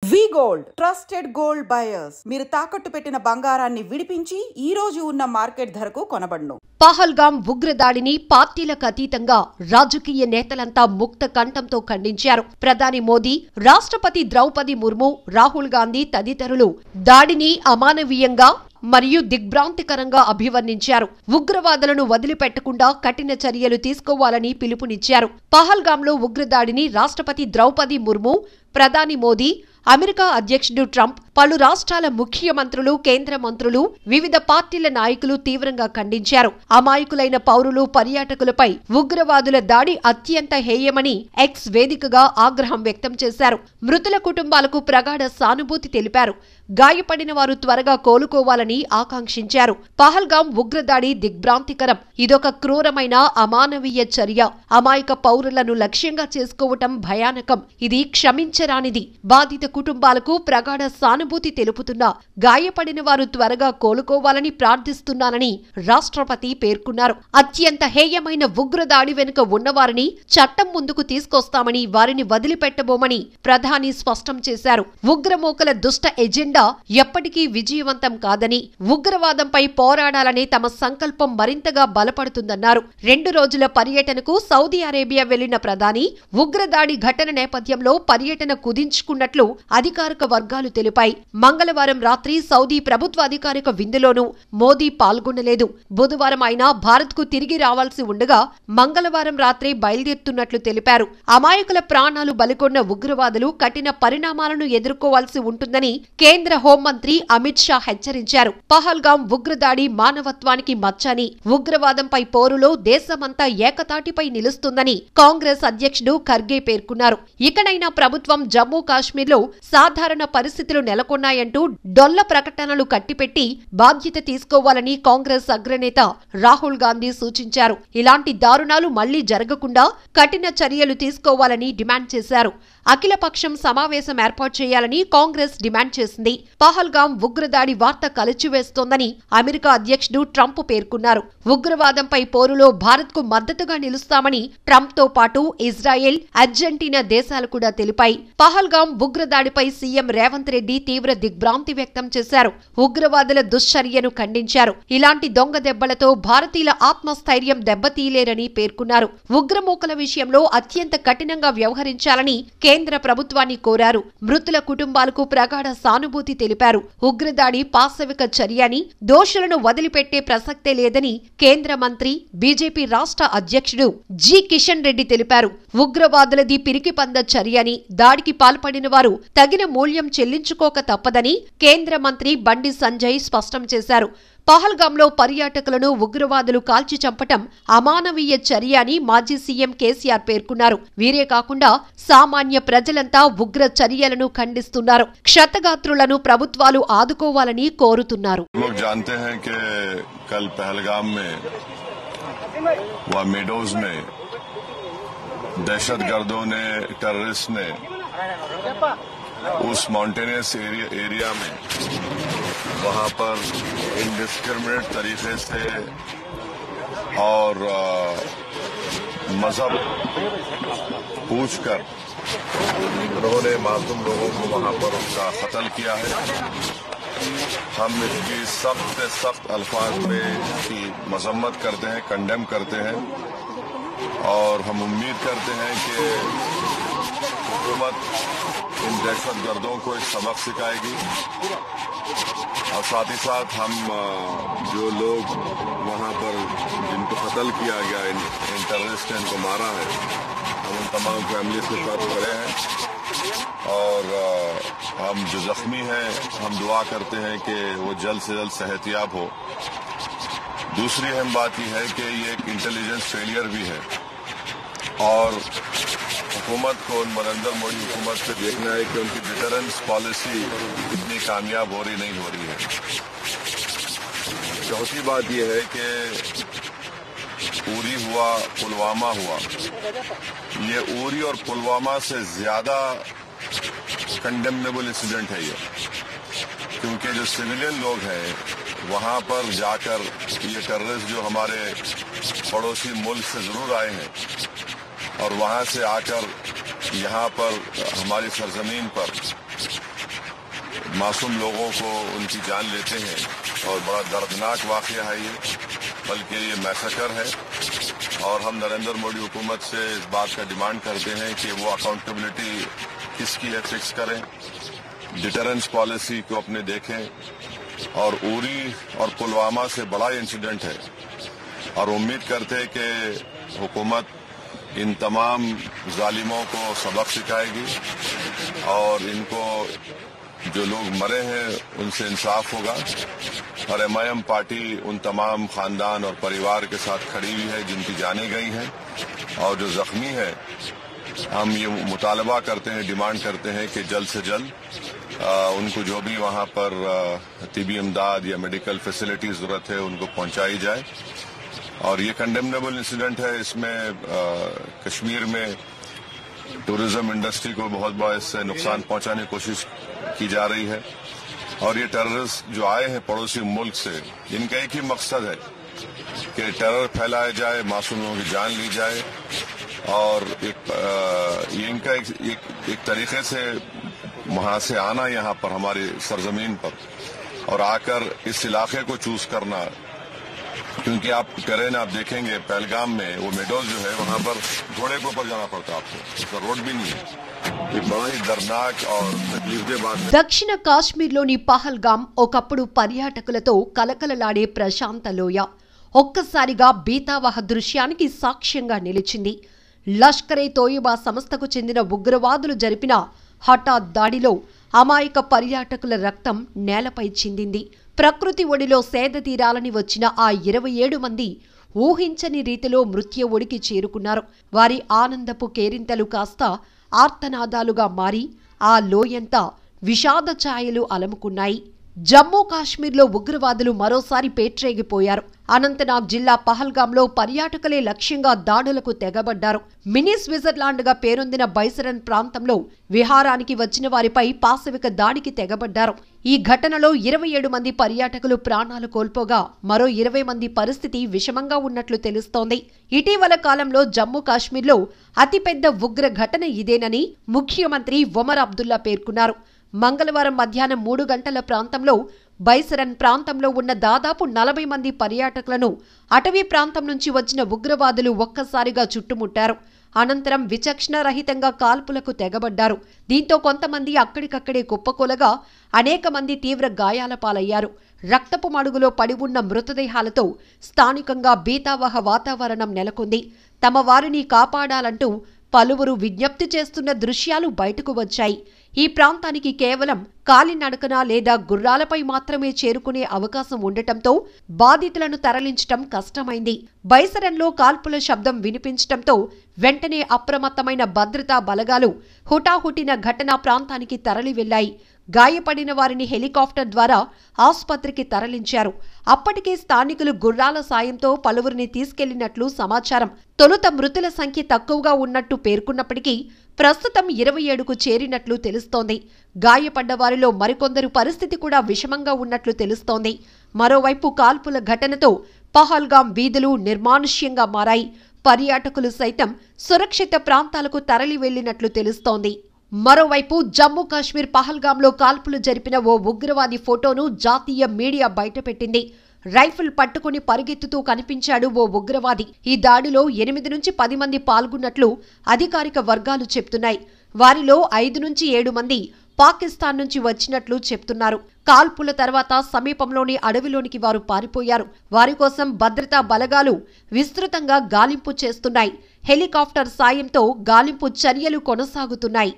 వి gold trusted gold buyers మీరు తాకట్టు పెట్టిన బంగారాన్ని విడిపించి ఈ రోజు ఉన్న మార్కెట్ ధరకు కొనబడును. పహల్గాం ఉగ్రదాడిని పార్టీలకు అతీతంగా రాజకీయ నేతలంతా ముక్త కంఠంతో ఖండించారు. ప్రధాని మోదీ, రాష్ట్రపతి ద్రౌపది ముర్ము, రాహుల్ గాంధీ తదితరులు దాడిని అమానవీయంగా మరియు దిగ్భ్రాంతికరంగా అభివర్ణించారు. ఉగ్రవాదులను వదిలిపెట్టకుండా కఠిన చర్యలు తీసుకోవాలని పిలుపునిచ్చారు. పహల్గాంలో ఉగ్రదాడిని రాష్ట్రపతి ద్రౌపది ముర్ము, ప్రధాని మోదీ, అమెరికా అధ్యక్షుడు ట్రంప్, పలు రాష్ట్రాల ముఖ్యమంత్రులు, కేంద్ర మంత్రులు, వివిధ పార్టీల నాయకులు తీవ్రంగా ఖండించారు. అమాయకులైన పౌరులు, పర్యాటకులపై ఉగ్రవాదుల దాడి అత్యంత హేయమని ఎక్స్ వేదికగా ఆగ్రహం వ్యక్తం చేశారు. మృతుల కుటుంబాలకు ప్రగాఢ సానుభూతి తెలిపారు. గాయపడిన వారు త్వరగా కోలుకోవాలని ఆకాంక్షించారు. పహల్గాం ఉగ్రదాడి దిగ్భ్రాంతికరం. ఇదొక క్రూరమైన అమానవీయ చర్య. అమాయక పౌరులను లక్ష్యంగా చేసుకోవటం భయానకం. ఇది క్షమించరానిది. బాధిత కుటుంబాలకు ప్రగాఢ సానుభూతి తెలుపుతున్నా, గాయపడిన వారు త్వరగా కోలుకోవాలని ప్రార్థిస్తున్నానని రాష్ట్రపతి పేర్కొన్నారు. అత్యంత హేయమైన ఉగ్రదాడి వెనుక ఉన్నవారిని చట్టం ముందుకు తీసుకొస్తామని, వారిని వదిలిపెట్టబోమని ప్రధాని స్పష్టం చేశారు. ఉగ్రమూకల దుష్ట ఎజెండా ఎప్పటికీ విజయవంతం కాదని, ఉగ్రవాదంపై పోరాడాలనే తమ సంకల్పం మరింతగా బలపడుతుందన్నారు. 2 రోజుల పర్యటనకు సౌదీ అరేబియా వెళ్లిన ప్రధాని ఉగ్రదాడి ఘటన నేపథ్యంలో పర్యటన కుదించుకున్నట్లు అధికారిక వర్గాలు తెలిపాయి. మంగళవారం రాత్రి సౌదీ ప్రభుత్వ అధికారిక విందులోనూ మోదీ పాల్గొనలేదు. బుధవారం ఆయన భారత్కు తిరిగి రావాల్సి ఉండగా మంగళవారం రాత్రి బయలుదేరుతున్నట్లు తెలిపారు. అమాయకుల ప్రాణాలు బలికొన్న ఉగ్రవాదులు కఠిన పరిణామాలను ఎదుర్కోవాల్సి ఉంటుందని కేంద్ర హోంమంత్రి అమిత్ షా హెచ్చరించారు. పహల్గాం ఉగ్రదాడి మానవత్వానికి మచ్చని, ఉగ్రవాదంపై పోరులో దేశమంతా ఏకతాటిపై నిలుస్తుందని కాంగ్రెస్ అధ్యక్షుడు ఖర్గే పేర్కొన్నారు. ఇకనైనా ప్రభుత్వం జమ్మూ కాశ్మీర్లో సాధారణ పరిస్థితులు నెలకొన్నాయంటూ డొల్ల ప్రకటనలు కట్టిపెట్టి బాధ్యత తీసుకోవాలని కాంగ్రెస్ అగ్రనేత రాహుల్ గాంధీ సూచించారు. ఇలాంటి దారుణాలు మళ్లీ జరగకుండా కఠిన చర్యలు తీసుకోవాలని డిమాండ్ చేశారు. అఖిలపక్షం సమావేశం ఏర్పాటు చేయాలని కాంగ్రెస్ డిమాండ్ చేసింది. పహల్గాం ఉగ్రదాడి వార్త కలిచివేస్తోందని అమెరికా అధ్యక్షుడు ట్రంప్ పేర్కొన్నారు. ఉగ్రవాదంపై పోరులో భారత్కు మద్దతుగా నిలుస్తామని ట్రంప్ తో పాటు ఇజ్రాయెల్, అర్జెంటీనా దేశాలు కూడా తెలిపాయి. పహల్గాం ఉగ్రదాడిపై సీఎం రేవంత్ రెడ్డి తీవ్ర దిగ్భ్రాంతి వ్యక్తం చేశారు. ఉగ్రవాదుల దుశ్చర్యను ఖండించారు. ఇలాంటి దొంగ దెబ్బలతో భారతీయుల ఆత్మస్థైర్యం దెబ్బతీయలేరని పేర్కొన్నారు. ఉగ్రమూకల విషయంలో అత్యంత కఠినంగా వ్యవహరించాలని కేంద్ర ప్రభుత్వాన్ని కోరారు. మృతుల కుటుంబాలకు ప్రగాఢ సానుభూతి తెలిపారు. ఉగ్రదాడి పాశవిక చర్యని, దోషులను వదిలిపెట్టే ప్రసక్తే లేదని కేంద్ర మంత్రి, బీజేపీ రాష్ట్ర అధ్యక్షుడు జి కిషన్ రెడ్డి తెలిపారు. ఉగ్రవాదులది పిరికిపంద చర్యని, దాడికి పాల్పడిన వారు తగిన మూల్యం చెల్లించుకోక తప్పదని కేంద్ర మంత్రి బండి సంజయ్ స్పష్టం చేశారు. పహల్గాంలో పర్యాటకులను ఉగ్రవాదులు కాల్చి చంపటం అమానవీయ చర్య అని మాజీ సీఎం కేసీఆర్ పేర్కొన్నారు. వీరే కాకుండా సామాన్య ప్రజలంతా ఉగ్ర చర్యలను ఖండిస్తున్నారు. క్షతగాత్రులను ప్రభుత్వాలు ఆదుకోవాలని కోరుతున్నారు. उस माउंटेनियस एरिया में वहाँ पर इंडिस्क्रिमिनेट तरीके से और मजहब पूछकर उन्होंने मासूम लोगों को वहाँ पर उनका कत्ल किया है। हम इसकी सख्त से सख्त अल्फाज में इसकी मजम्मत करते हैं, कंडेम करते हैं और हम उम्मीद करते हैं कि हुकूमत इन दहशतगर्दों को एक सबक सिखाएगी और साथ ही साथ हम जो लोग वहाँ पर जिनको कत्ल किया गया, इन टेररिस्ट ने इनको मारा है, हम उन तमाम फैमिलीज के साथ खड़े हैं और हम जो जख्मी हैं हम दुआ करते हैं कि वो जल्द से जल्द सेहतियाब हो। दूसरी अहम बात यह है कि ये एक इंटेलिजेंस फेलियर भी है और हुकूमत को, नरेंद्र मोदी हुकूमत से देखना है कि उनकी डिटरेंस पॉलिसी कितनी कामयाब हो रही नहीं हो रही है। चौथी बात यह है कि उरी हुआ, पुलवामा हुआ, ये उरी और पुलवामा से ज्यादा कंडेमनेबल इंसिडेंट है ये, क्योंकि जो सिविलियन लोग हैं वहां पर जाकर ये टेररिस्ट जो हमारे पड़ोसी मुल्क से जरूर आए हैं और वहां से आकर यहाँ पर हमारी सरजमीन पर मासूम लोगों को उनकी जान लेते हैं और बड़ा दर्दनाक वाक़या है ये, बल्कि ये मैसेकर है। और हम नरेंद्र मोदी हुकूमत से इस बात का डिमांड करते हैं कि वो अकाउंटेबिलिटी किसकी है फिक्स करें, डिटरेंस पॉलिसी को अपने देखें। और उरी और पुलवामा से बड़ा इंसिडेंट है और उम्मीद करते हैं कि हुकूमत इन तमाम जालिमों को सबक सिखाएगी और इनको जो लोग मरे हैं उनसे इंसाफ होगा। और MIM पार्टी उन तमाम खानदान और परिवार के साथ खड़ी हुई है जिनकी जानें गई हैं, और जो जख्मी है हम ये मुतालबा करते हैं, डिमांड करते हैं कि जल्द से जल्द उनको जो भी वहाँ पर तिबी इमदाद या मेडिकल फैसिलिटी जरूरत है उनको पहुँचाई जाए। और ये कंडेमनेबल इंसिडेंट है। इसमें कश्मीर में टूरिज्म इंडस्ट्री को बहुत बड़ा इससे नुकसान पहुंचाने की कोशिश की जा रही है। और ये टेररिस्ट जो आए हैं पड़ोसी मुल्क से, इनका एक ही मकसद है कि टेरर फैलाया जाए, मासूम लोगों की जान ली जाए। और ये इनका एक तरीके से वहां से आना यहाँ पर हमारी सरजमीन पर और आकर इस इलाके को चूज करना, क्योंकि आप टेरेन आप देखेंगे पहलगाम में वो मेडोज जो है वहां पर घोड़े के ऊपर जाना पड़ता है आपको, उसका रोड भी नहीं है। ये बड़ा ही दर्दनाक और तकलीफदेह बात है। దక్షిణ కాశ్మీర్లోని పహల్గాం ఒకప్పుడు పర్యాటకులతో కలకలలాడే ప్రశాంత లోయ ఒక్కసారిగా బీతావహ దృశ్యానికి సాక్ష్యంగా నిలిచింది. లష్కరే తోయిబా సంస్థకు చెందిన ఉగ్రవాదులు జరిపిన హఠాత్ దాడిలో అమాయక పర్యాటకుల రక్తం నేలపై చిందింది. ప్రకృతి ఒడిలో సేద తీరాలని వచ్చిన ఆ 27 మంది ఊహించని రీతిలో మృత్యు ఒడికి చేరుకున్నారు. వారి ఆనందపు కేరింతలు కాస్త ఆర్తనాదాలుగా మారి ఆ లోయంతా విషాద ఛాయలు అలముకున్నాయి. జమ్మూ కాశ్మీర్లో ఉగ్రవాదులు మరోసారి పేట్రేగిపోయారు. అనంతనాగ్ జిల్లా పహల్గాంలో పర్యాటకులే లక్ష్యంగా దాడులకు తెగబడ్డారు. మినీ స్విట్జర్లాండ్ గా పేరొందిన బైసరన్ ప్రాంతంలో విహారానికి వచ్చిన వారిపై పాశవిక దాడికి తెగబడ్డారు. ఈ ఘటనలో 27 మంది పర్యాటకులు ప్రాణాలు కోల్పోగా మరో 20 మంది పరిస్థితి విషమంగా ఉన్నట్లు తెలుస్తోంది. ఇటీవల కాలంలో జమ్మూ కాశ్మీర్లో అతిపెద్ద ఉగ్ర ఘటన ఇదేనని ముఖ్యమంత్రి ఒమర్ అబ్దుల్లా పేర్కొన్నారు. మంగళవారం మధ్యాహ్నం 3 గంటల ప్రాంతంలో బైసరన్ ప్రాంతంలో ఉన్న దాదాపు 40 మంది పర్యాటకులను అటవీ ప్రాంతం నుంచి వచ్చిన ఉగ్రవాదులు ఒక్కసారిగా చుట్టుముట్టారు. అనంతరం విచక్షణరహితంగా కాల్పులకు తెగబడ్డారు. దీంతో కొంతమంది అక్కడికక్కడే కుప్పకూలగా అనేక మంది తీవ్ర గాయాల పాలయ్యారు. రక్తపు మడుగులో పడి ఉన్న మృతదేహాలతో స్థానికంగా భీతావహ వాతావరణం నెలకొంది. తమ వారిని కాపాడాలంటూ పలువురు విజ్ఞప్తి చేస్తున్న దృశ్యాలు బయటకు వచ్చాయి. ఈ ప్రాంతానికి కేవలం కాలినడకన లేదా గుర్రాలపై మాత్రమే చేరుకునే అవకాశం ఉండటంతో బాధితులను తరలించటం కష్టమైంది. బైసరన్లో కాల్పుల శబ్దం వినిపించటంతో వెంటనే అప్రమత్తమైన భద్రతా బలగాలు హుటాహుటిన ఘటనా ప్రాంతానికి తరలి వెళ్లాయి. గాయపడిన వారిని హెలికాప్టర్ ద్వారా ఆసుపత్రికి తరలించారు. అప్పటికే స్థానికులు గుర్రాల సాయంతో పలువురిని తీసుకెళ్లినట్లు సమాచారం. తొలుత మృతుల సంఖ్య తక్కువగా ఉన్నట్టు పేర్కొన్నప్పటికీ ప్రస్తుతం 27కు చేరినట్లు తెలుస్తోంది. గాయపడ్డ వారిలో మరికొందరు పరిస్థితి కూడా విషమంగా ఉన్నట్లు తెలుస్తోంది. మరోవైపు కాల్పుల ఘటనతో పహల్గాం వీధులు నిర్మానుష్యంగా మారాయి. పర్యాటకులు సైతం సురక్షిత ప్రాంతాలకు తరలి వెళ్లినట్లు తెలుస్తోంది. మరోవైపు జమ్మూ కాశ్మీర్ పహల్గాంలో కాల్పులు జరిపిన ఓ ఉగ్రవాది ఫోటోను జాతీయ మీడియా బయటపెట్టింది. రైఫిల్ పట్టుకుని పరిగెత్తుతూ కనిపించాడు ఓ ఉగ్రవాది. ఈ దాడిలో 8 నుంచి 10 మంది పాల్గొన్నట్లు అధికారిక వర్గాలు చెప్తున్నాయి. వారిలో 5 నుంచి 7 మంది పాకిస్తాన్ నుంచి వచ్చినట్లు చెప్తున్నారు. కాల్పుల తర్వాత సమీపంలోని అడవిలోనికి వారు పారిపోయారు. వారి కోసం భద్రతా బలగాలు విస్తృతంగా గాలింపు చేస్తున్నాయి. హెలికాప్టర్ సాయంతో గాలింపు చర్యలు కొనసాగుతున్నాయి.